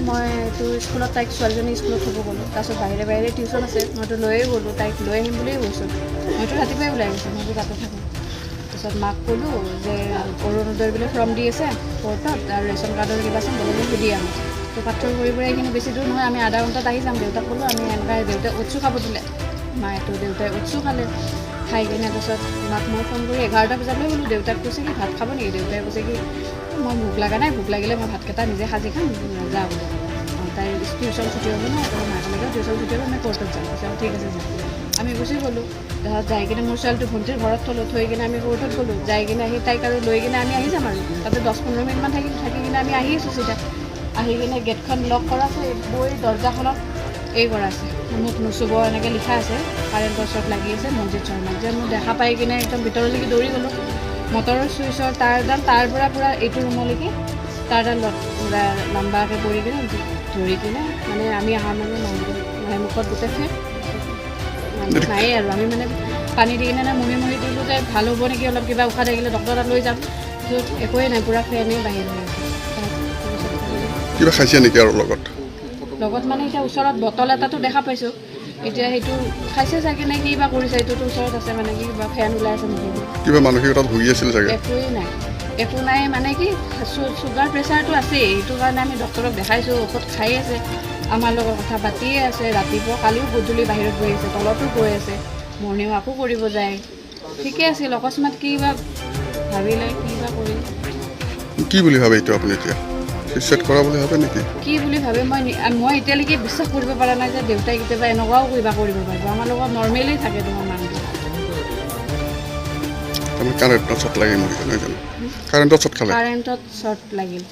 মই এইটো স্কুলত তাইক ছোৱালীজনী স্কুলত থ'ব গ'লোঁ। তাৰপিছত বাহিৰে বাহিৰে টিউশ্যন আছে, মইতো লৈয়ে গ'লোঁ, তাইক লৈ আহিম বুলিয়ে গৈছোঁ। মইতো ৰাতিপুৱাই ওলাই গৈছোঁ, মইতো তাতে থাকোঁ। তাৰপিছত মাক ক'লোঁ যে অৰুণোদয় বোলে ফৰ্ম দি আছে কোৰ্টত, আৰু ৰেচন কাৰ্ডৰ কিবা আছে বোলে মোক সুধি আহোঁ। তো পাথৰ কৰি এইখিনি বেছি দূৰ নহয়, আমি আধা ঘণ্টাত আহি যাম। দেউতাক ক'লোঁ আমি এনেকৈ, দেউতাই ওটছো খাব দিলে, মায়েতো দেউতাই ওটছো খালে। খাই কিনে তাৰপিছত মাক মই ফোন কৰি 11টা বজালৈ গ'লোঁ। দেউতাক কৈছে কি ভাত খাব নেকি? দেউতাই কৈছে কি মই ভোক লগা নাই, ভোক লাগিলে মই ভাতকেইটা নিজে সাজি খাম, যা বোলে। তাই টিউশ্যন ছুটি হ'ব নহয়, তো মাকে ক'লে টিউশ্যন ছুটি হ'ব, আমি কোৰ্টত যাম। কৈছে ঠিক আছে যাম। আমি গুচি গ'লোঁ। তাৰপিছত যাই কিনে মোৰ ছোৱালীটো ভণ্টিৰ ঘৰত থ'লোঁ, থৈ কিনে আমি কোৰ্টত গ'লোঁ। যাই কিনে আহি তাইক আৰু লৈ কিনে আমি আহি যাম আৰু তাতে 10-15 মিনিটমান থাকি কিনে আমি আহি আছোঁ চিধা। আহি কিনে গেটখন লক কৰা আছে, বৈ দৰ্জাখনত এই কৰা আছে, মোক নুচুব এনেকৈ লিখা আছে, কাৰেণ্টৰ শ্বৰ্ট লাগি আছে, মছজিদ শৰ্মা। যে মোক দেখা পাই কিনে একদম ভিতৰলৈকে দৌৰি গ'লোঁ। মটৰৰ চুইচৰ তাৰডাল তাৰ পৰা পূৰা এইটো ৰুমলৈকে তাৰডাল পূৰা লম্বাকৈ পৰি কিনে ধৰি কিনে মানে আমি অহা মানে মুখত গোটেই ফেক নায়েই আৰু। আমি মানে পানী দি কিনে মুহি দিলোঁ যে ভাল হ'ব নেকি, অলপ কিবা উশাহ থাকিলে ডক্টৰ তাত লৈ যাম। য'ত একোৱেই নাই, পূৰা ফেনেই বাহিৰ হৈ আছে। কিবা খাইছে নেকি আৰু লগত মানে এতিয়া ওচৰত বটল এটাতো দেখা পাইছোঁ, এতিয়া সেইটো খাইছে চাগে নে কি বা কৰিছে, এইটোতো ওচৰত আছে মানে কি কিবা ফেন ওলাই আছে নেকি, কিবা মানসিকতাত ভুগি আছিল চাগে। একো নাই মানে কি চুগাৰ প্ৰেছাৰটো আছেই, এইটো কাৰণে আমি ডক্টৰক দেখাইছোঁ, ঔষধ খাই আছে, আমাৰ লগত কথা পাতিয়ে আছে। ৰাতিপুৱা কালিও গধূলি বাহিৰত গৈ আছে, তলতো গৈ আছে, মৰ্ণিং ৱাকো কৰিব যায়, ঠিকে আছিল। অকস্মাত কি বা ভাবিলে, কি বা কৰিলে, কি বুলি ভাবে এইটো আপুনি এতিয়া সুইচাইড কৰা বুলি ভাবে নেকি? কি বুলি ভাবে মই এতিয়ালৈকে বিশ্বাস কৰিব পৰা নাই যে দেউতাই কেতিয়াবা এনেকুৱাও কিবা কৰিব পাৰিব। আমাৰ লগত নৰ্মেলি থাকে তোমাৰ মানুহটো। কাৰেণ্টত শ্বৰ্ট লাগি মৰিছে নহয় জানো? কাৰেণ্টত শ্বৰ্ট খালে, কাৰেণ্টত শ্বৰ্ট লাগিল।